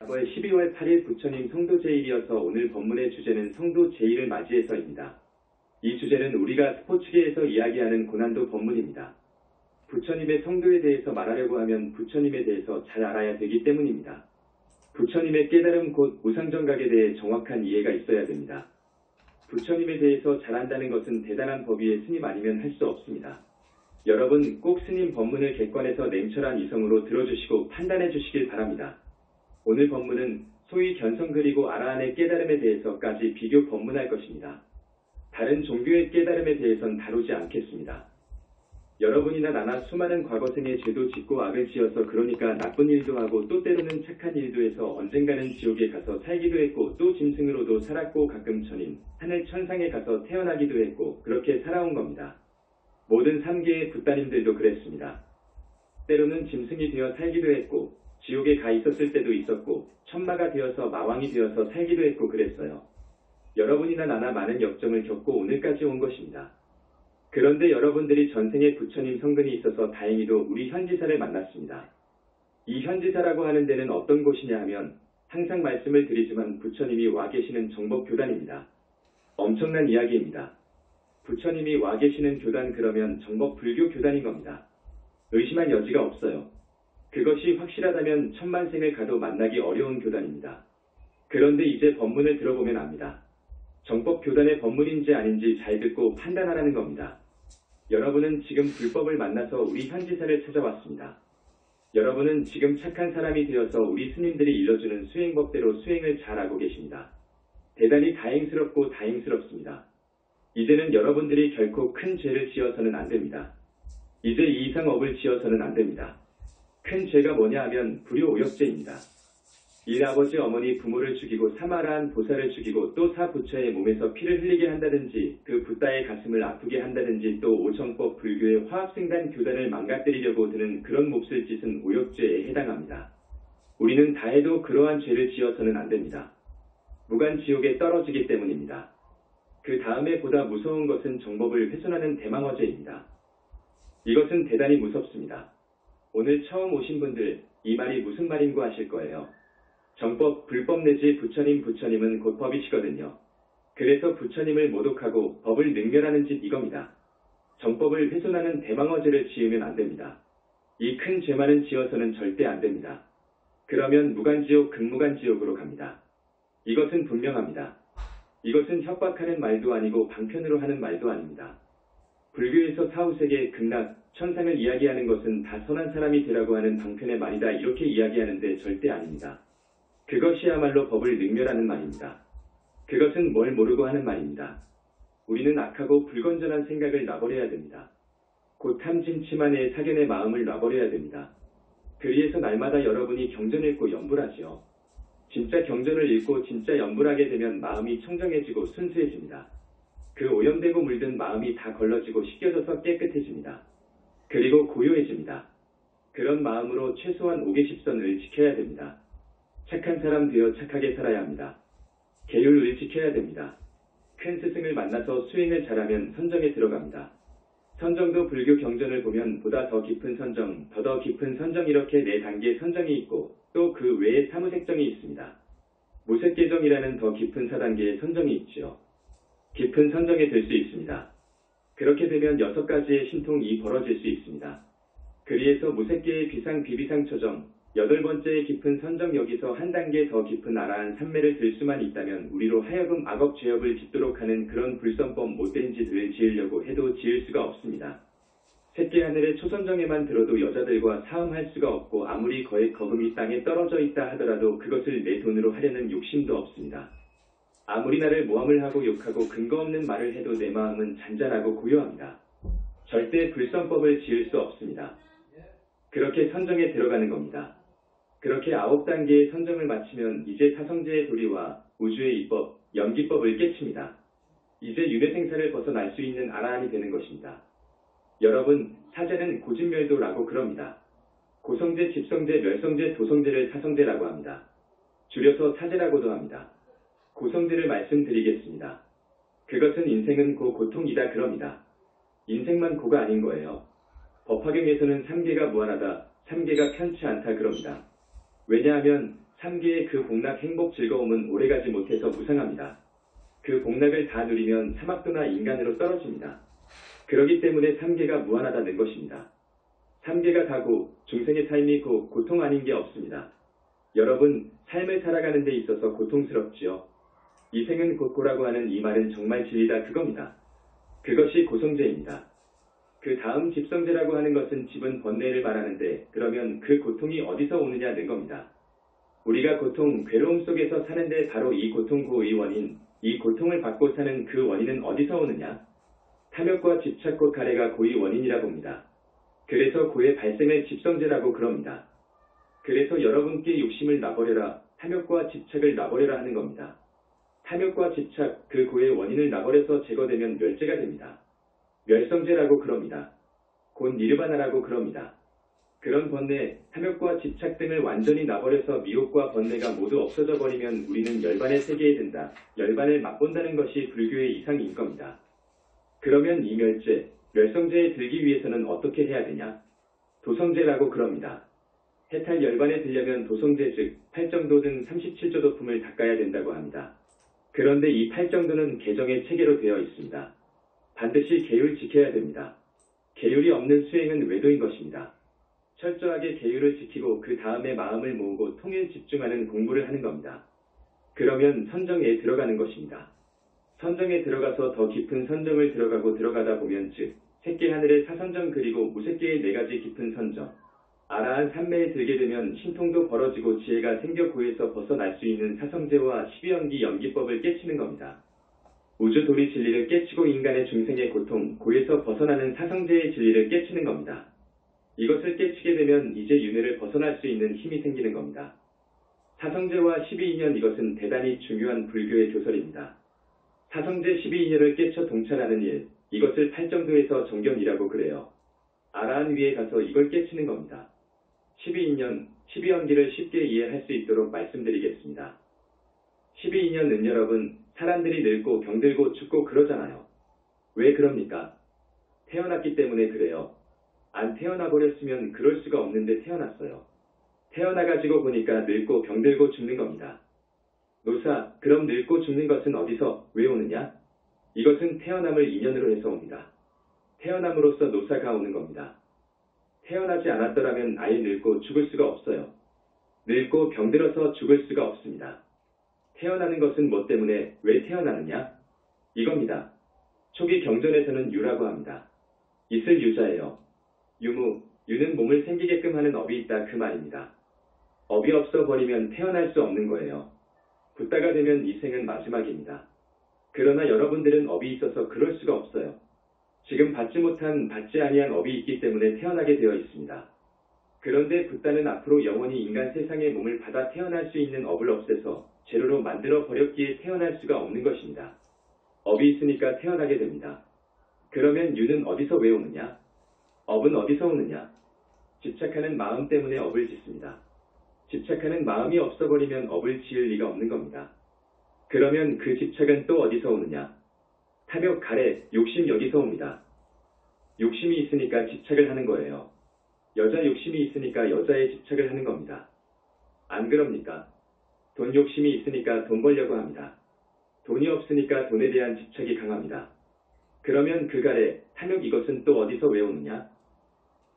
과거의 12월 8일 부처님 성도 제1이어서 오늘 법문의 주제는 성도 제1을 맞이해서입니다. 이 주제는 우리가 스포츠계에서 이야기하는 고난도 법문입니다. 부처님의 성도에 대해서 말하려고 하면 부처님에 대해서 잘 알아야 되기 때문입니다. 부처님의 깨달음 곧 무상정각에 대해 정확한 이해가 있어야 됩니다. 부처님에 대해서 잘 안다는 것은 대단한 법위의 스님 아니면 할 수 없습니다. 여러분 꼭 스님 법문을 객관해서 냉철한 이성으로 들어주시고 판단해 주시길 바랍니다. 오늘 법문은 소위 견성 그리고 아라한의 깨달음에 대해서까지 비교 법문할 것입니다. 다른 종교의 깨달음에 대해선 다루지 않겠습니다. 여러분이나 나나 수많은 과거생의 죄도 짓고 악을 지어서 그러니까 나쁜 일도 하고 또 때로는 착한 일도 해서 언젠가는 지옥에 가서 살기도 했고 또 짐승으로도 살았고 가끔 천인, 하늘 천상에 가서 태어나기도 했고 그렇게 살아온 겁니다. 모든 3계의 붓다님들도 그랬습니다. 때로는 짐승이 되어 살기도 했고 지옥에 가 있었을 때도 있었고 천마가 되어서 마왕이 되어서 살기도 했고 그랬어요. 여러분이나 나나 많은 역정을 겪고 오늘까지 온 것입니다. 그런데 여러분들이 전생에 부처님 성근이 있어서 다행히도 우리 현지사를 만났습니다. 이 현지사라고 하는 데는 어떤 곳이냐 하면 항상 말씀을 드리지만 부처님이 와 계시는 정법교단입니다. 엄청난 이야기입니다. 부처님이 와 계시는 교단 그러면 정법 불교 교단인 겁니다. 의심할 여지가 없어요. 그것이 확실하다면 천만생을 가도 만나기 어려운 교단입니다. 그런데 이제 법문을 들어보면 압니다. 정법교단의 법문인지 아닌지 잘 듣고 판단하라는 겁니다. 여러분은 지금 불법을 만나서 우리 현지사를 찾아왔습니다. 여러분은 지금 착한 사람이 되어서 우리 스님들이 일러주는 수행법대로 수행을 잘하고 계십니다. 대단히 다행스럽고 다행스럽습니다. 이제는 여러분들이 결코 큰 죄를 지어서는 안 됩니다. 이제 이 이상 업을 지어서는 안 됩니다. 큰 죄가 뭐냐 하면 불효오역죄입니다. 1. 아버지 어머니 부모를 죽이고 3. 아라한 보살을 죽이고 또 4. 부처의 몸에서 피를 흘리게 한다든지 그 붓다의 가슴을 아프게 한다든지 또 5. 정법 불교의 화합생단 교단을 망가뜨리려고 드는 그런 몹쓸 짓은 오역죄에 해당합니다. 우리는 다 해도 그러한 죄를 지어서는 안 됩니다. 무간지옥에 떨어지기 때문입니다. 그 다음에 보다 무서운 것은 정법을 훼손하는 대망어죄입니다. 이것은 대단히 무섭습니다. 오늘 처음 오신 분들 이 말이 무슨 말인고 하실 거예요. 정법, 불법 내지 부처님은 곧 법이시거든요. 그래서 부처님을 모독하고 법을 능멸하는 짓 이겁니다. 정법을 훼손하는 대망어죄를 지으면 안 됩니다. 이 큰 죄만은 지어서는 절대 안 됩니다. 그러면 무간지옥, 극무간지옥으로 갑니다. 이것은 분명합니다. 이것은 협박하는 말도 아니고 방편으로 하는 말도 아닙니다. 불교에서 사후세계, 극락, 천상을 이야기하는 것은 다 선한 사람이 되라고 하는 방편의 말이다 이렇게 이야기하는데 절대 아닙니다. 그것이야말로 법을 능멸하는 말입니다. 그것은 뭘 모르고 하는 말입니다. 우리는 악하고 불건전한 생각을 놔버려야 됩니다. 곧 탐진치만의 사견의 마음을 놔버려야 됩니다. 그리해서 날마다 여러분이 경전을 읽고 염불하지요. 진짜 경전을 읽고 진짜 염불하게 되면 마음이 청정해지고 순수해집니다. 그 오염되고 물든 마음이 다 걸러지고 씻겨져서 깨끗해집니다. 그리고 고요해집니다. 그런 마음으로 최소한 5계십선을 지켜야 됩니다. 착한 사람 되어 착하게 살아야 합니다. 계율을 지켜야 됩니다. 큰 스승을 만나서 수행을 잘하면 선정에 들어갑니다. 선정도 불교 경전을 보면 보다 더 깊은 선정, 더 깊은 선정 이렇게 4단계의 선정이 있고 또 그 외에 사무색정이 있습니다. 무색계정이라는 더 깊은 4단계의 선정이 있지요. 깊은 선정에 들 수 있습니다. 그렇게 되면 6가지의 신통이 벌어질 수 있습니다. 그리해서 무색계의 비상 비비상 초정, 8번째의 깊은 선정 여기서 한 단계 더 깊은 아라한 삼매를 들 수만 있다면 우리로 하여금 악업 죄업을 짓도록 하는 그런 불선법 못된 짓을 지으려고 해도 지을 수가 없습니다. 새끼 하늘의 초선정에만 들어도 여자들과 사음할 수가 없고 아무리 거금이 땅에 떨어져 있다 하더라도 그것을 내 돈으로 하려는 욕심도 없습니다. 아무리 나를 모함을 하고 욕하고 근거 없는 말을 해도 내 마음은 잔잔하고 고요합니다. 절대 불선법을 지을 수 없습니다. 그렇게 선정에 들어가는 겁니다. 그렇게 9단계의 선정을 마치면 이제 사성제의 도리와 우주의 이법, 염기법을 깨칩니다. 이제 윤회생사를 벗어날 수 있는 아라한이 되는 것입니다. 여러분, 사제는 고진멸도라고 그럽니다. 고성제, 집성제, 멸성제, 도성제를 사성제라고 합니다. 줄여서 사제라고도 합니다. 고성제를 말씀드리겠습니다. 그것은 인생은 고통이다 그럽니다. 인생만 고가 아닌 거예요. 법화경에서는 3계가 무한하다, 3계가 편치 않다 그럽니다. 왜냐하면 3계의 그 복락 행복 즐거움은 오래가지 못해서 무상합니다. 그 복락을 다 누리면 사막도나 인간으로 떨어집니다. 그러기 때문에 3계가 무한하다는 것입니다. 3계가 다고 중생의 삶이 곧 고통 아닌 게 없습니다. 여러분, 삶을 살아가는 데 있어서 고통스럽지요. 이 생은 곧고라고 하는 이 말은 정말 진리다 그겁니다. 그것이 고성제입니다. 그 다음 집성제라고 하는 것은 집은 번뇌를 말하는데 그러면 그 고통이 어디서 오느냐는 겁니다. 우리가 고통, 괴로움 속에서 사는데 바로 이 고통 고의 원인, 이 고통을 받고 사는 그 원인은 어디서 오느냐? 탐욕과 집착 곧 가래가 고의 원인이라 봅니다. 그래서 고의 발생을 집성제라고 그럽니다. 그래서 여러분께 욕심을 놔버려라, 탐욕과 집착을 놔버려라 하는 겁니다. 탐욕과 집착, 그 고의 원인을 놔버려서 제거되면 멸제가 됩니다. 멸성제라고 그럽니다. 곧 니르바나라고 그럽니다. 그런 번뇌, 탐욕과 집착 등을 완전히 놔버려서 미혹과 번뇌가 모두 없어져 버리면 우리는 열반의 세계에 든다. 열반을 맛본다는 것이 불교의 이상인 겁니다. 그러면 이 멸제, 멸성제에 들기 위해서는 어떻게 해야 되냐? 도성제라고 그럽니다. 해탈 열반에 들려면 도성제 즉 8정도 등 37조 도품을 닦아야 된다고 합니다. 그런데 이 8정도는 개정의 체계로 되어 있습니다. 반드시 계율 지켜야 됩니다. 계율이 없는 수행은 외도인 것입니다. 철저하게 계율을 지키고 그 다음에 마음을 모으고 통일 집중하는 공부를 하는 겁니다. 그러면 선정에 들어가는 것입니다. 선정에 들어가서 더 깊은 선정을 들어가고 들어가다 보면 즉 새끼 하늘의 사선정 그리고 무새끼의 4가지 깊은 선정 아라한 삼매에 들게 되면 신통도 벌어지고 지혜가 생겨 고에서 벗어날 수 있는 사성제와 12연기 연기법을 깨치는 겁니다. 우주 도리 진리를 깨치고 인간의 중생의 고통, 고에서 벗어나는 사성제의 진리를 깨치는 겁니다. 이것을 깨치게 되면 이제 윤회를 벗어날 수 있는 힘이 생기는 겁니다. 사성제와 12인연 이것은 대단히 중요한 불교의 교설입니다. 사성제 12인연을 깨쳐 동찰하는 일, 이것을 8정도에서 정견이라고 그래요. 아라한 위에 가서 이걸 깨치는 겁니다. 12인연, 12연기를 쉽게 이해할 수 있도록 말씀드리겠습니다. 12인연은 여러분, 사람들이 늙고 병들고 죽고 그러잖아요. 왜 그럽니까? 태어났기 때문에 그래요. 안 태어나 버렸으면 그럴 수가 없는데 태어났어요. 태어나가지고 보니까 늙고 병들고 죽는 겁니다. 노사, 그럼 늙고 죽는 것은 어디서, 왜 오느냐? 이것은 태어남을 인연으로 해서 옵니다. 태어남으로써 노사가 오는 겁니다. 태어나지 않았더라면 아예 늙고 죽을 수가 없어요. 늙고 병들어서 죽을 수가 없습니다. 태어나는 것은 뭐 때문에 왜 태어나느냐? 이겁니다. 초기 경전에서는 유라고 합니다. 있을 유자예요. 유무, 유는 몸을 생기게끔 하는 업이 있다 그 말입니다. 업이 없어 버리면 태어날 수 없는 거예요. 붓다가 되면 이 생은 마지막입니다. 그러나 여러분들은 업이 있어서 그럴 수가 없어요. 지금 받지 못한, 받지 아니한 업이 있기 때문에 태어나게 되어 있습니다. 그런데 붓다는 앞으로 영원히 인간 세상의 몸을 받아 태어날 수 있는 업을 없애서 재료로 만들어 버렸기에 태어날 수가 없는 것입니다. 업이 있으니까 태어나게 됩니다. 그러면 유는 어디서 왜 오느냐? 업은 어디서 오느냐? 집착하는 마음 때문에 업을 짓습니다. 집착하는 마음이 없어버리면 업을 지을 리가 없는 겁니다. 그러면 그 집착은 또 어디서 오느냐? 탐욕, 가래, 욕심 여기서 옵니다. 욕심이 있으니까 집착을 하는 거예요. 여자 욕심이 있으니까 여자에 집착을 하는 겁니다. 안 그럽니까? 돈 욕심이 있으니까 돈 벌려고 합니다. 돈이 없으니까 돈에 대한 집착이 강합니다. 그러면 그 가래, 탐욕 이것은 또 어디서 왜 오느냐?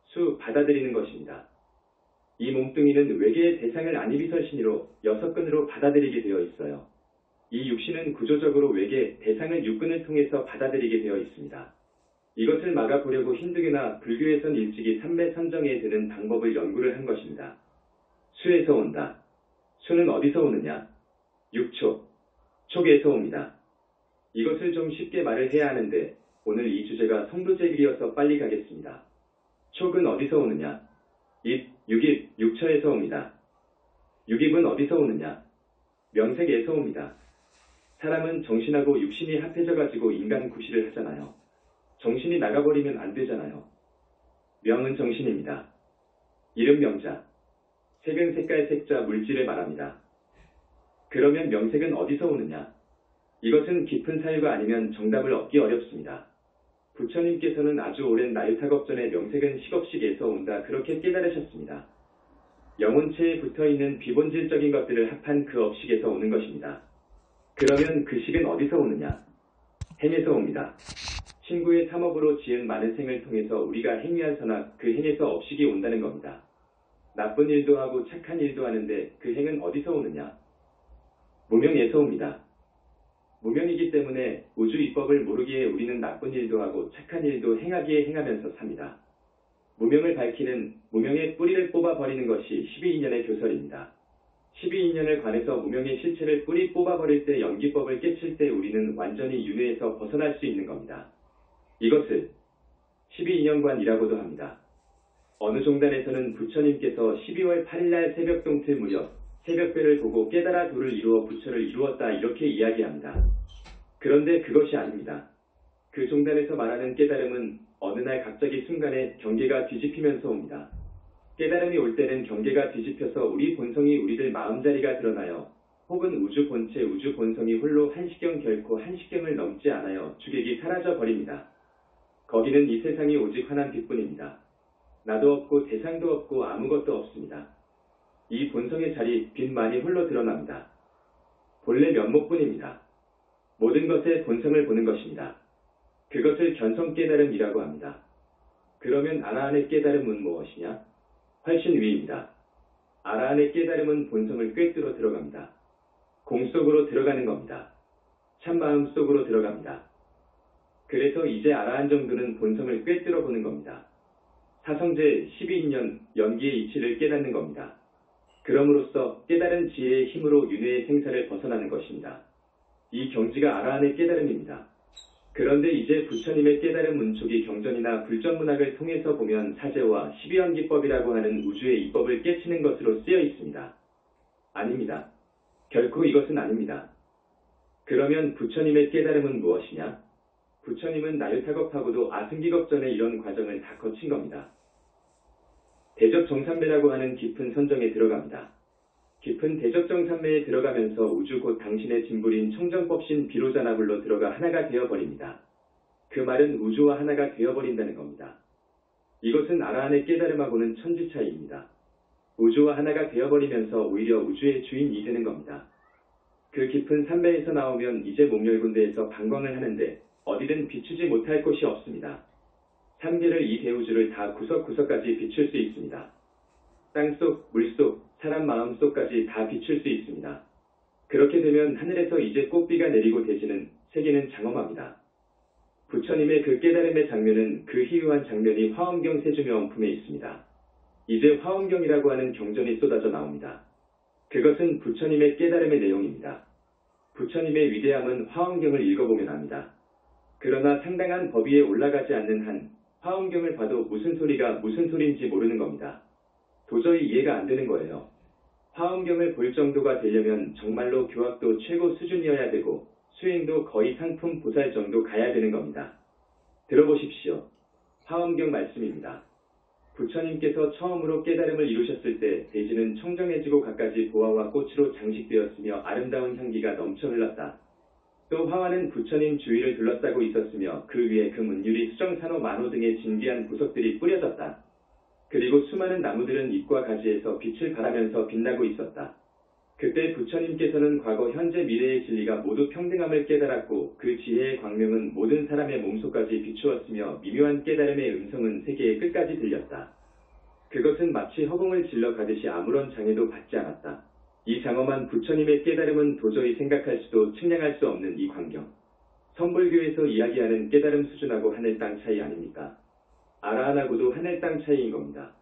수, 받아들이는 것입니다. 이 몸뚱이는 외계의 대상을 안이비설신이로 6근으로 받아들이게 되어 있어요. 이 육신은 구조적으로 외계, 대상을 6근을 통해서 받아들이게 되어 있습니다. 이것을 막아보려고 힌두교나 불교에선 일찍이 삼매 선정에 드는 방법을 연구를 한 것입니다. 수에서 온다. 수는 어디서 오느냐? 6촉. 촉에서 옵니다. 이것을 좀 쉽게 말을 해야 하는데 오늘 이 주제가 성도제길이어서 빨리 가겠습니다. 촉은 어디서 오느냐? 입, 육입, 육처에서 옵니다. 육입은 어디서 오느냐? 명색에서 옵니다. 사람은 정신하고 육신이 합해져 가지고 인간 구실을 하잖아요. 정신이 나가버리면 안 되잖아요. 명은 정신입니다. 이름 명자. 색은 색깔 색자 물질을 말합니다. 그러면 명색은 어디서 오느냐? 이것은 깊은 사유가 아니면 정답을 얻기 어렵습니다. 부처님께서는 아주 오랜 나유타겁 전에 명색은 식업식에서 온다 그렇게 깨달으셨습니다. 영혼체에 붙어있는 비본질적인 것들을 합한 그 업식에서 오는 것입니다. 그러면 그 식은 어디서 오느냐? 행에서 옵니다. 친구의 탐업으로 지은 많은 생을 통해서 우리가 행위한 선악, 그 행에서 업식이 온다는 겁니다. 나쁜 일도 하고 착한 일도 하는데 그 행은 어디서 오느냐? 무명에서 옵니다. 무명이기 때문에 우주 입법을 모르기에 우리는 나쁜 일도 하고 착한 일도 행하기에 행하면서 삽니다. 무명을 밝히는 무명의 뿌리를 뽑아버리는 것이 12인연의 교설입니다. 12인연을 관해서 무명의 실체를 뿌리 뽑아버릴 때 연기법을 깨칠 때 우리는 완전히 윤회에서 벗어날 수 있는 겁니다. 이것을 12인연관이라고도 합니다. 어느 종단에서는 부처님께서 12월 8일날 새벽 동틀 무렵 새벽별을 보고 깨달아 도를 이루어 부처를 이루었다 이렇게 이야기합니다. 그런데 그것이 아닙니다. 그 종단에서 말하는 깨달음은 어느 날 갑자기 순간에 경계가 뒤집히면서 옵니다. 깨달음이 올 때는 경계가 뒤집혀서 우리 본성이 우리들 마음자리가 드러나요. 혹은 우주 본체 우주 본성이 홀로 한시경 결코 한시경을 넘지 않아요. 주객이 사라져 버립니다. 거기는 이 세상이 오직 환한 빛뿐입니다. 나도 없고 대상도 없고 아무것도 없습니다. 이 본성의 자리 빛만이 홀로 드러납니다. 본래 면목뿐입니다. 모든 것의 본성을 보는 것입니다. 그것을 견성 깨달음이라고 합니다. 그러면 아라한의 깨달음은 무엇이냐? 훨씬 위입니다. 아라한의 깨달음은 본성을 꿰뚫어 들어갑니다. 공 속으로 들어가는 겁니다. 참마음 속으로 들어갑니다. 그래서 이제 아라한 정도는 본성을 꿰뚫어 보는 겁니다. 사성제 12인연 연기의 이치를 깨닫는 겁니다. 그럼으로써 깨달은 지혜의 힘으로 윤회의 생사를 벗어나는 것입니다. 이 경지가 아라한의 깨달음입니다. 그런데 이제 부처님의 깨달음 문촉이 경전이나 불전문학을 통해서 보면 사제와 12연기법이라고 하는 우주의 이법을 깨치는 것으로 쓰여 있습니다. 아닙니다. 결코 이것은 아닙니다. 그러면 부처님의 깨달음은 무엇이냐? 부처님은 나유타겁하고도 아승기겁 전에 이런 과정을 다 거친 겁니다. 대적정삼매라고 하는 깊은 선정에 들어갑니다. 깊은 대적정삼매에 들어가면서 우주 곧 당신의 진불인 청정법신 비로자나불로 들어가 하나가 되어버립니다. 그 말은 우주와 하나가 되어버린다는 겁니다. 이것은 아라한의 깨달음하고는 천지 차이입니다. 우주와 하나가 되어버리면서 오히려 우주의 주인이 되는 겁니다. 그 깊은 삼매에서 나오면 이제 몸열군대에서 방광을 하는데 어디든 비추지 못할 곳이 없습니다. 삼계를 이 대우주를 다 구석구석까지 비출 수 있습니다. 땅속, 물속, 사람 마음속까지 다 비출 수 있습니다. 그렇게 되면 하늘에서 이제 꽃비가 내리고 대지는 세계는 장엄합니다. 부처님의 그 깨달음의 장면은 그 희유한 장면이 화엄경 세주명품에 있습니다. 이제 화엄경이라고 하는 경전이 쏟아져 나옵니다. 그것은 부처님의 깨달음의 내용입니다. 부처님의 위대함은 화엄경을 읽어보면 압니다. 그러나 상당한 법 위에 올라가지 않는 한 화엄경을 봐도 무슨 소리가 무슨 소리인지 모르는 겁니다. 도저히 이해가 안 되는 거예요. 화엄경을 볼 정도가 되려면 정말로 교학도 최고 수준이어야 되고 수행도 거의 상품 보살 정도 가야 되는 겁니다. 들어보십시오. 화엄경 말씀입니다. 부처님께서 처음으로 깨달음을 이루셨을 때 대지는 청정해지고 갖가지 보화와 꽃으로 장식되었으며 아름다운 향기가 넘쳐 흘렀다. 또 화화는 부처님 주위를 둘러싸고 있었으며 그 위에 금, 은유리, 수정산호, 만호 등의 진귀한 보석들이 뿌려졌다. 그리고 수많은 나무들은 잎과 가지에서 빛을 발하면서 빛나고 있었다. 그때 부처님께서는 과거, 현재, 미래의 진리가 모두 평등함을 깨달았고 그 지혜의 광명은 모든 사람의 몸속까지 비추었으며 미묘한 깨달음의 음성은 세계의 끝까지 들렸다. 그것은 마치 허공을 질러 가듯이 아무런 장애도 받지 않았다. 이 장엄한 부처님의 깨달음은 도저히 생각할 수도 측량할 수 없는 이 광경. 선불교에서 이야기하는 깨달음 수준하고 하늘 땅 차이 아닙니까? 아라한하고도 하늘 땅 차이인 겁니다.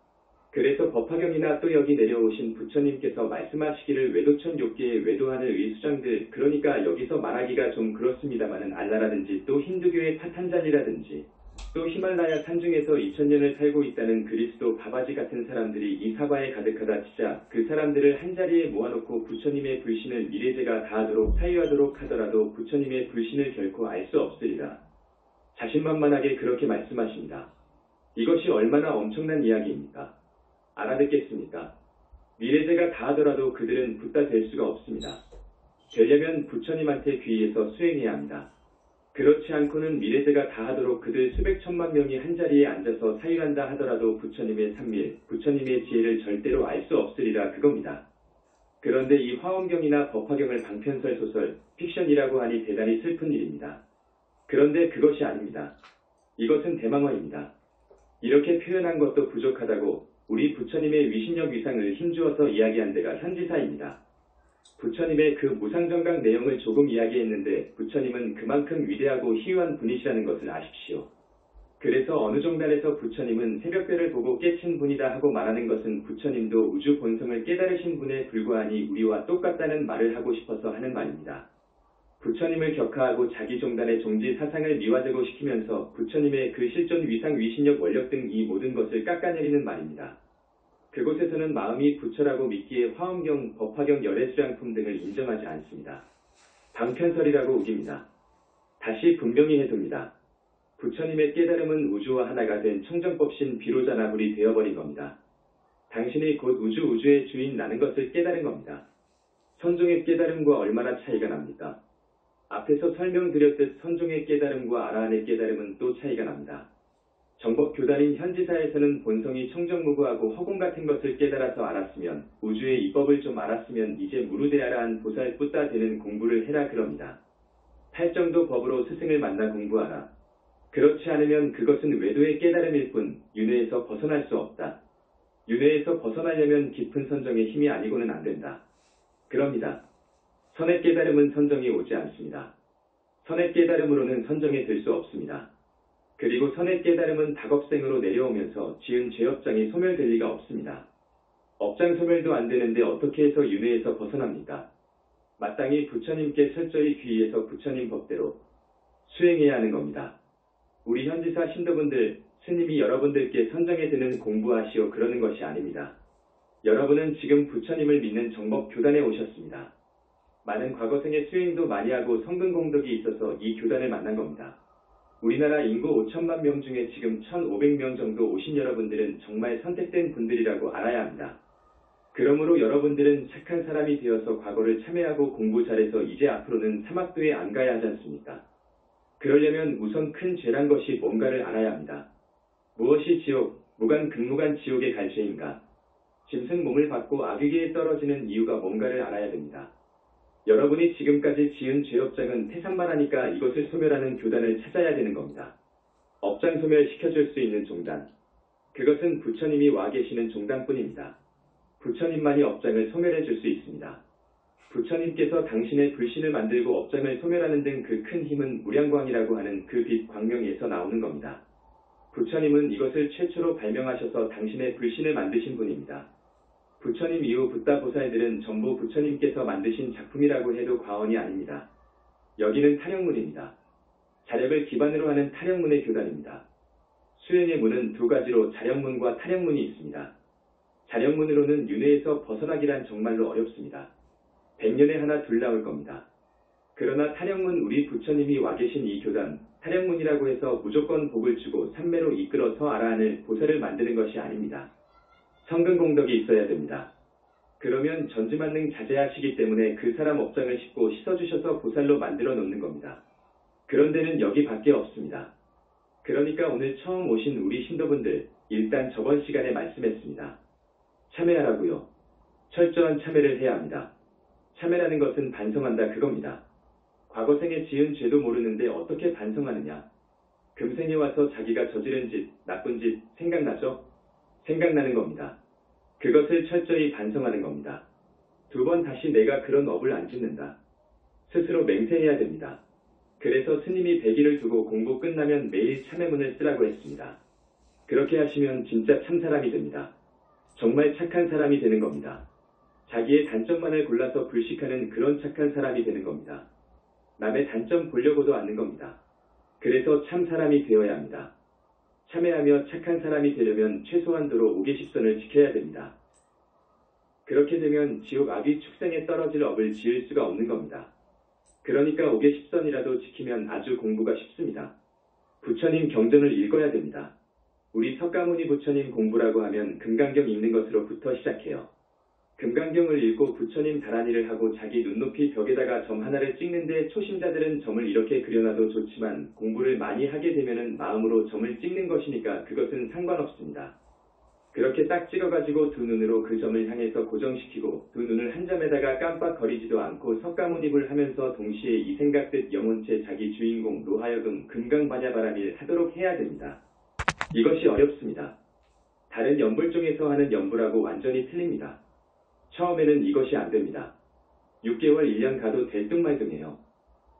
그래서 법화경이나 또 여기 내려오신 부처님께서 말씀하시기를 외도천 욕계의 외도하늘 의수장들, 그러니까 여기서 말하기가 좀 그렇습니다마는 알라라든지 또 힌두교의 파탄잘리라든지 또 히말라야 산중에서 2000년을 살고 있다는 그리스도 바바지 같은 사람들이 이 사바에 가득하다 치자 그 사람들을 한자리에 모아놓고 부처님의 불신을 미래제가 다하도록 사유하도록 하더라도 부처님의 불신을 결코 알 수 없으리라. 자신만만하게 그렇게 말씀하십니다. 이것이 얼마나 엄청난 이야기입니까? 알아듣겠습니까? 미래제가 다하더라도 그들은 붓다 될 수가 없습니다. 되려면 부처님한테 귀의해서 수행해야 합니다. 그렇지 않고는 미래세가 다 하도록 그들 수백 천만 명이 한자리에 앉아서 사유한다 하더라도 부처님의 산밀, 부처님의 지혜를 절대로 알 수 없으리라 그겁니다. 그런데 이 화엄경이나 법화경을 방편설 소설, 픽션이라고 하니 대단히 슬픈 일입니다. 그런데 그것이 아닙니다. 이것은 대망화입니다. 이렇게 표현한 것도 부족하다고 우리 부처님의 위신력 위상을 힘주어서 이야기한 데가 현지사입니다. 부처님의 그 무상정각 내용을 조금 이야기했는데 부처님은 그만큼 위대하고 희유한 분이시라는 것을 아십시오. 그래서 어느 종단에서 부처님은 새벽별을 보고 깨친 분이다 하고 말하는 것은 부처님도 우주 본성을 깨달으신 분에 불과하니 우리와 똑같다는 말을 하고 싶어서 하는 말입니다. 부처님을 격하하고 자기 종단의 종지 사상을 미화되고 시키면서 부처님의 그 실존 위상 위신력 원력 등 이 모든 것을 깎아내리는 말입니다. 그곳에서는 마음이 부처라고 믿기에 화엄경, 법화경, 열애수량품 등을 인정하지 않습니다. 방편설이라고 우깁니다. 다시 분명히 해둡니다. 부처님의 깨달음은 우주와 하나가 된 청정법신 비로자나불이 되어버린 겁니다. 당신이 곧 우주의 주인 나는 것을 깨달은 겁니다. 선종의 깨달음과 얼마나 차이가 납니까? 앞에서 설명드렸듯 선종의 깨달음과 아라한의 깨달음은 또 차이가 납니다. 정법교단인 현지사에서는 본성이 청정무구하고 허공 같은 것을 깨달아서 알았으면 우주의 이법을 좀 알았으면 이제 무르대하라한 보살 뿌따 되는 공부를 해라 그럽니다. 팔정도 법으로 스승을 만나 공부하라. 그렇지 않으면 그것은 외도의 깨달음일 뿐 윤회에서 벗어날 수 없다. 윤회에서 벗어나려면 깊은 선정의 힘이 아니고는 안 된다. 그럽니다. 선의 깨달음은 선정이 오지 않습니다. 선의 깨달음으로는 선정에 들 수 없습니다. 그리고 선의 깨달음은 닭업생으로 내려오면서 지은 죄업장이 소멸될 리가 없습니다. 업장 소멸도 안 되는데 어떻게 해서 윤회에서 벗어납니까? 마땅히 부처님께 철저히 귀의해서 부처님 법대로 수행해야 하는 겁니다. 우리 현지사 신도분들, 스님이 여러분들께 선정에 드는 공부하시오 그러는 것이 아닙니다. 여러분은 지금 부처님을 믿는 정법 교단에 오셨습니다. 많은 과거생의 수행도 많이 하고 성근 공덕이 있어서 이 교단을 만난 겁니다. 우리나라 인구 5천만 명 중에 지금 1,500명 정도 오신 여러분들은 정말 선택된 분들이라고 알아야 합니다. 그러므로 여러분들은 착한 사람이 되어서 과거를 참회하고 공부 잘해서 이제 앞으로는 사막도에 안 가야 하지 않습니까? 그러려면 우선 큰 죄란 것이 뭔가를 알아야 합니다. 무엇이 지옥, 무간극무간 지옥에 갈 죄인가? 짐승 몸을 받고 악귀계에 떨어지는 이유가 뭔가를 알아야 됩니다. 여러분이 지금까지 지은 죄업장은 태산만 하니까 이것을 소멸하는 교단을 찾아야 되는 겁니다. 업장 소멸시켜줄 수 있는 종단. 그것은 부처님이 와 계시는 종단뿐입니다. 부처님만이 업장을 소멸해 줄 수 있습니다. 부처님께서 당신의 불신을 만들고 업장을 소멸하는 등 그 큰 힘은 무량광이라고 하는 그 빛 광명에서 나오는 겁니다. 부처님은 이것을 최초로 발명하셔서 당신의 불신을 만드신 분입니다. 부처님 이후 붓다 보살들은 전부 부처님께서 만드신 작품이라고 해도 과언이 아닙니다. 여기는 타령문입니다. 자력을 기반으로 하는 타령문의 교단입니다. 수행의 문은 두 가지로 자력문과 타령문이 있습니다. 자력문으로는 윤회에서 벗어나기란 정말로 어렵습니다. 100년에 하나 둘 나올 겁니다. 그러나 타령문 우리 부처님이 와 계신 이 교단, 타령문이라고 해서 무조건 복을 주고 삼매로 이끌어서 아라한을 보살을 만드는 것이 아닙니다. 성근공덕이 있어야 됩니다. 그러면 전지만능 자제하시기 때문에 그 사람 업장을 씻고 씻어주셔서 보살로 만들어 놓는 겁니다. 그런 데는 여기밖에 없습니다. 그러니까 오늘 처음 오신 우리 신도분들, 일단 저번 시간에 말씀했습니다. 참회하라고요. 철저한 참회를 해야 합니다. 참회라는 것은 반성한다 그겁니다. 과거생에 지은 죄도 모르는데 어떻게 반성하느냐. 금생에 와서 자기가 저지른 짓, 나쁜 짓 생각나죠? 생각나는 겁니다. 그것을 철저히 반성하는 겁니다. 두 번 다시 내가 그런 업을 안 짓는다. 스스로 맹세해야 됩니다. 그래서 스님이 100일을 두고 공부 끝나면 매일 참회문을 쓰라고 했습니다. 그렇게 하시면 진짜 참사람이 됩니다. 정말 착한 사람이 되는 겁니다. 자기의 단점만을 골라서 불식하는 그런 착한 사람이 되는 겁니다. 남의 단점 보려고도 않는 겁니다. 그래서 참 사람이 되어야 합니다. 참회하며 착한 사람이 되려면 최소한도로 5계십선을 지켜야 됩니다. 그렇게 되면 지옥 악귀 축생에 떨어질 업을 지을 수가 없는 겁니다. 그러니까 5계십선이라도 지키면 아주 공부가 쉽습니다. 부처님 경전을 읽어야 됩니다. 우리 석가모니 부처님 공부라고 하면 금강경 읽는 것으로부터 시작해요. 금강경을 읽고 부처님 다라니를 하고 자기 눈높이 벽에다가 점 하나를 찍는데 초심자들은 점을 이렇게 그려놔도 좋지만 공부를 많이 하게 되면은 마음으로 점을 찍는 것이니까 그것은 상관없습니다. 그렇게 딱 찍어가지고 두 눈으로 그 점을 향해서 고정시키고 두 눈을 한 점에다가 깜빡거리지도 않고 석가모니불 하면서 동시에 이 생각듯 영혼체 자기 주인공로 하여금 금강반야바라밀 하도록 해야 됩니다. 이것이 어렵습니다. 다른 연불종에서 하는 연불하고 완전히 틀립니다. 처음에는 이것이 안 됩니다. 6개월 1년 가도 될뚱말뚱해요.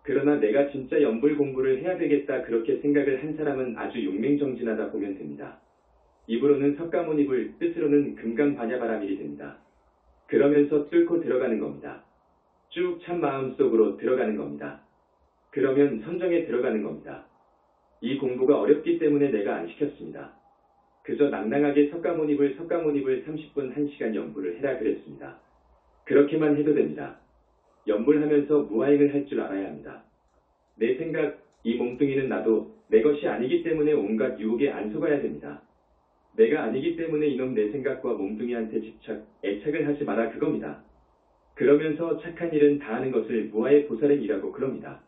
그러나 내가 진짜 연불 공부를 해야 되겠다 그렇게 생각을 한 사람은 아주 용맹정진하다 보면 됩니다. 입으로는 석가모니불, 뜻으로는 금강반야바라밀이 됩니다. 그러면서 뚫고 들어가는 겁니다. 쭉 참 마음속으로 들어가는 겁니다. 그러면 선정에 들어가는 겁니다. 이 공부가 어렵기 때문에 내가 안 시켰습니다. 그저 낭낭하게 석가모니불 30분 1시간 연불을 해라 그랬습니다. 그렇게만 해도 됩니다. 연불하면서 무아행을 할 줄 알아야 합니다. 내 생각, 이 몸뚱이는 나도 내 것이 아니기 때문에 온갖 유혹에 안 속아야 됩니다. 내가 아니기 때문에 이놈 내 생각과 몸뚱이한테 집착, 애착을 하지 마라 그겁니다. 그러면서 착한 일은 다 하는 것을 무아의 보살행이라고 그럽니다.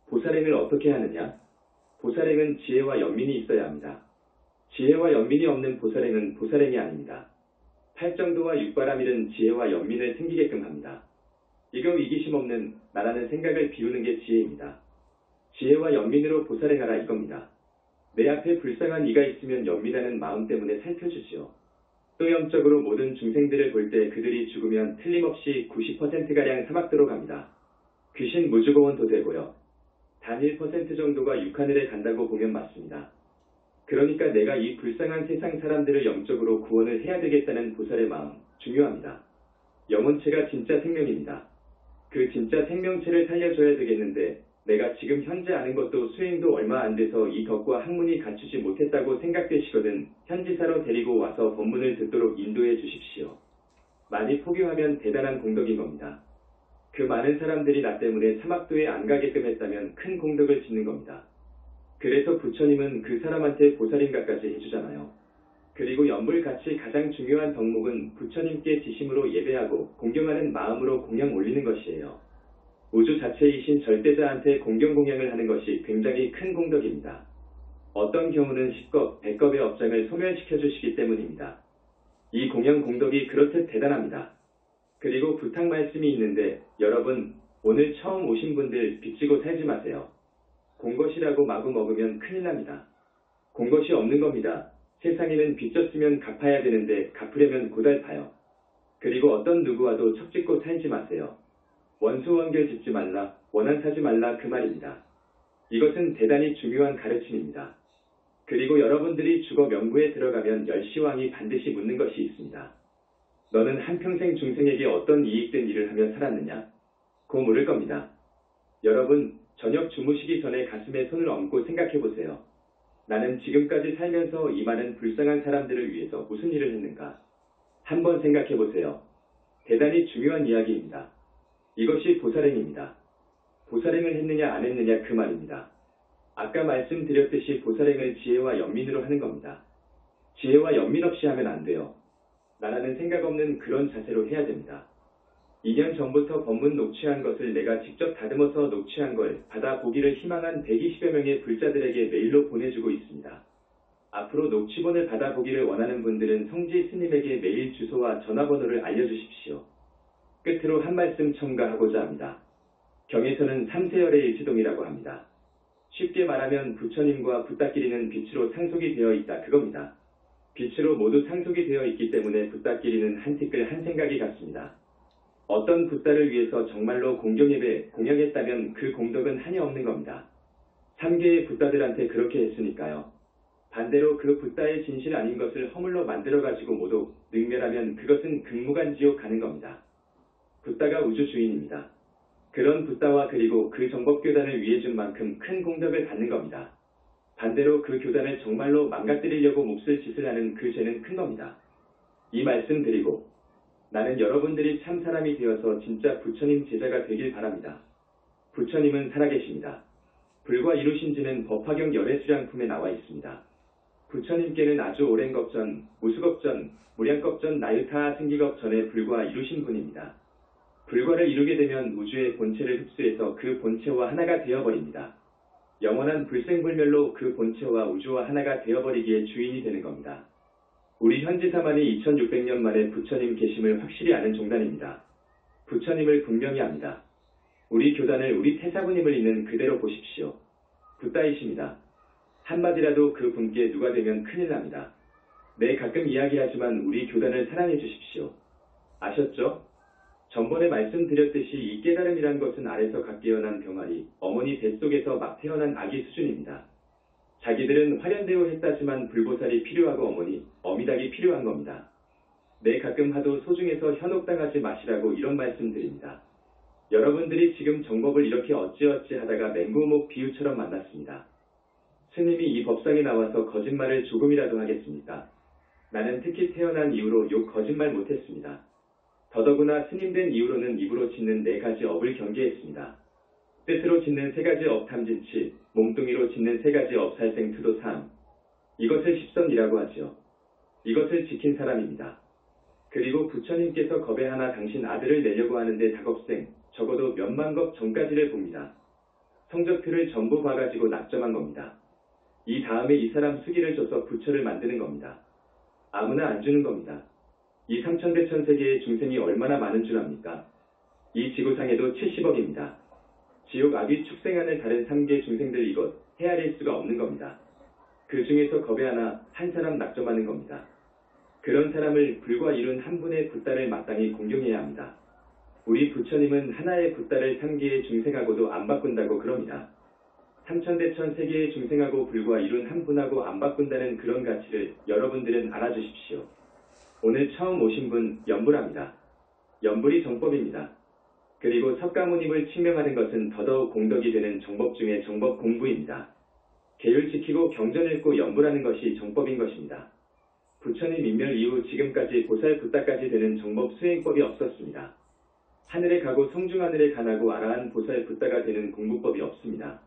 보살행을 어떻게 하느냐? 보살행은 지혜와 연민이 있어야 합니다. 지혜와 연민이 없는 보살행은 보살행이 아닙니다. 팔정도와 육바라밀은 지혜와 연민을 생기게끔 합니다. 이거 이기심 없는 나라는 생각을 비우는 게 지혜입니다. 지혜와 연민으로 보살행하라 이겁니다. 내 앞에 불쌍한 이가 있으면 연민하는 마음 때문에 살펴주지요. 또 영적으로 모든 중생들을 볼 때 그들이 죽으면 틀림없이 90%가량 사막도로 갑니다. 귀신 무주고원도 되고요. 단 1% 정도가 육하늘에 간다고 보면 맞습니다. 그러니까 내가 이 불쌍한 세상 사람들을 영적으로 구원을 해야 되겠다는 보살의 마음, 중요합니다. 영혼체가 진짜 생명입니다. 그 진짜 생명체를 살려줘야 되겠는데 내가 지금 현재 아는 것도 수행도 얼마 안 돼서 이 덕과 학문이 갖추지 못했다고 생각되시거든 현지사로 데리고 와서 법문을 듣도록 인도해 주십시오. 많이 포기하면 대단한 공덕인 겁니다. 그 많은 사람들이 나 때문에 사막도에 안 가게끔 했다면 큰 공덕을 짓는 겁니다. 그래서 부처님은 그 사람한테 보살인가까지 해주잖아요. 그리고 연불같이 가장 중요한 덕목은 부처님께 지심으로 예배하고 공경하는 마음으로 공양 올리는 것이에요. 우주 자체이신 절대자한테 공경 공양을 하는 것이 굉장히 큰 공덕입니다. 어떤 경우는 10겁, 100겁의 업장을 소멸시켜 주시기 때문입니다. 이 공양 공덕이 그렇듯 대단합니다. 그리고 부탁 말씀이 있는데 여러분 오늘 처음 오신 분들 빚지고 살지 마세요. 공것이라고 마구 먹으면 큰일 납니다. 공것이 없는 겁니다. 세상에는 빚졌으면 갚아야 되는데 갚으려면 고달파요. 그리고 어떤 누구와도 척짓고 살지 마세요. 원수원결 짓지 말라, 원한 사지 말라 그 말입니다. 이것은 대단히 중요한 가르침입니다. 그리고 여러분들이 죽어 명부에 들어가면 열시왕이 반드시 묻는 것이 있습니다. 너는 한평생 중생에게 어떤 이익된 일을 하며 살았느냐? 고 물을 겁니다. 여러분, 저녁 주무시기 전에 가슴에 손을 얹고 생각해보세요. 나는 지금까지 살면서 이 많은 불쌍한 사람들을 위해서 무슨 일을 했는가? 한번 생각해보세요. 대단히 중요한 이야기입니다. 이것이 보살행입니다. 보살행을 했느냐 안 했느냐 그 말입니다. 아까 말씀드렸듯이 보살행을 지혜와 연민으로 하는 겁니다. 지혜와 연민 없이 하면 안 돼요. 나라는 생각 없는 그런 자세로 해야 됩니다. 2년 전부터 법문 녹취한 것을 내가 직접 다듬어서 녹취한 걸 받아보기를 희망한 120여 명의 불자들에게 메일로 보내주고 있습니다. 앞으로 녹취본을 받아보기를 원하는 분들은 성지 스님에게 메일 주소와 전화번호를 알려주십시오. 끝으로 한 말씀 첨가하고자 합니다. 경에서는 3세열의 일치동이라고 합니다. 쉽게 말하면 부처님과 붓다끼리는 빛으로 상속이 되어 있다 그겁니다. 빛으로 모두 상속이 되어 있기 때문에 붓다끼리는 한 티끌 한 생각이 같습니다. 어떤 붓다를 위해서 정말로 공경예배, 공양했다면 그 공덕은 한이 없는 겁니다. 3개의 붓다들한테 그렇게 했으니까요. 반대로 그 붓다의 진실 아닌 것을 허물로 만들어가지고 모두 능멸하면 그것은 극무간지옥 가는 겁니다. 붓다가 우주 주인입니다. 그런 붓다와 그리고 그 정법교단을 위해 준 만큼 큰 공덕을 받는 겁니다. 반대로 그 교단을 정말로 망가뜨리려고 몹쓸 짓을 하는 그 죄는 큰 겁니다. 이 말씀 드리고 나는 여러분들이 참 사람이 되어서 진짜 부처님 제자가 되길 바랍니다. 부처님은 살아계십니다. 불과 이루신 지는 법화경 열애수량품에 나와 있습니다. 부처님께는 아주 오랜 겁전, 우수겁전, 무량겁전, 나유타 승기겁 전에 불과 이루신 분입니다. 불과를 이루게 되면 우주의 본체를 흡수해서 그 본체와 하나가 되어버립니다. 영원한 불생불멸로 그 본체와 우주와 하나가 되어버리기에 주인이 되는 겁니다. 우리 현지사만이 2600년 만에 부처님 계심을 확실히 아는 종단입니다. 부처님을 분명히 압니다. 우리 교단을 우리 태사부님을 있는 그대로 보십시오. 붓다이십니다. 한마디라도 그 분께 누가 되면 큰일 납니다. 네, 가끔 이야기하지만 우리 교단을 사랑해 주십시오. 아셨죠? 전번에 말씀드렸듯이 이 깨달음이란 것은 알에서 갓 깨어난 병아리, 어머니 뱃속에서 막 태어난 아기 수준입니다. 자기들은 화련대오 했다지만 불보살이 필요하고 어미닭이 필요한 겁니다. 네, 가끔 하도 소중해서 현혹당하지 마시라고 이런 말씀 드립니다. 여러분들이 지금 정법을 이렇게 어찌어찌 하다가 맹구목 비유처럼 만났습니다. 스님이 이 법상에 나와서 거짓말을 조금이라도 하겠습니까? 나는 특히 태어난 이후로 욕 거짓말 못했습니다. 더더구나 스님 된 이후로는 입으로 짓는 4가지 업을 경계했습니다. 뜻으로 짓는 3가지 업 탐진치, 몸뚱이로 짓는 3가지 업 살생 투도 사함. 이것을 십선이라고 하죠. 이것을 지킨 사람입니다. 그리고 부처님께서 겁에 하나 당신 아들을 내려고 하는데 다겁생, 적어도 몇만 겁 전까지를 봅니다. 성적표를 전부 봐가지고 낙점한 겁니다. 이 다음에 이 사람 수기를 줘서 부처를 만드는 겁니다. 아무나 안 주는 겁니다. 이 삼천대천 세계의 중생이 얼마나 많은 줄 압니까? 이 지구상에도 70억입니다. 지옥 악귀 축생하는 다른 3계 중생들 이것 헤아릴 수가 없는 겁니다. 그 중에서 겁에 하나 한 사람 낙점하는 겁니다. 그런 사람을 불과 이룬 한 분의 붓다를 마땅히 공경해야 합니다. 우리 부처님은 하나의 붓다를 3계의 중생하고도 안 바꾼다고 그럽니다. 삼천대천 세계의 중생하고 불과 이룬 한 분하고 안 바꾼다는 그런 가치를 여러분들은 알아주십시오. 오늘 처음 오신 분 연불합니다. 연불이 정법입니다. 그리고 석가모니를 칭명하는 것은 더더욱 공덕이 되는 정법 중에 정법 공부입니다. 계율 지키고 경전 읽고 연불하는 것이 정법인 것입니다. 부처님 인멸 이후 지금까지 보살 붓다까지 되는 정법 수행법이 없었습니다. 하늘에 가고 성중하늘에 가나고 아라한 보살 붓다가 되는 공부법이 없습니다.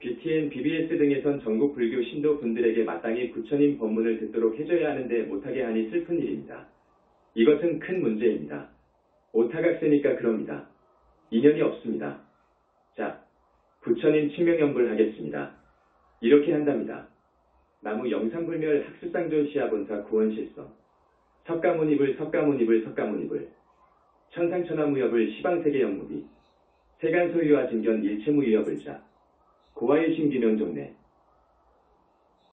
BTN, BBS 등에선 전국 불교 신도 분들에게 마땅히 부처님 법문을 듣도록 해줘야 하는데 못하게 하니 슬픈 일입니다. 이것은 큰 문제입니다. 오타각세니까 그럽니다. 인연이 없습니다. 자, 부처님 칭명연불 하겠습니다. 이렇게 한답니다. 나무 영상불멸 학수상존 시아본사 구원실성 석가모니불 천상천하무협을 시방세계 영무비 세간소유와 진견 일체무유협을자 고화유신 규명종래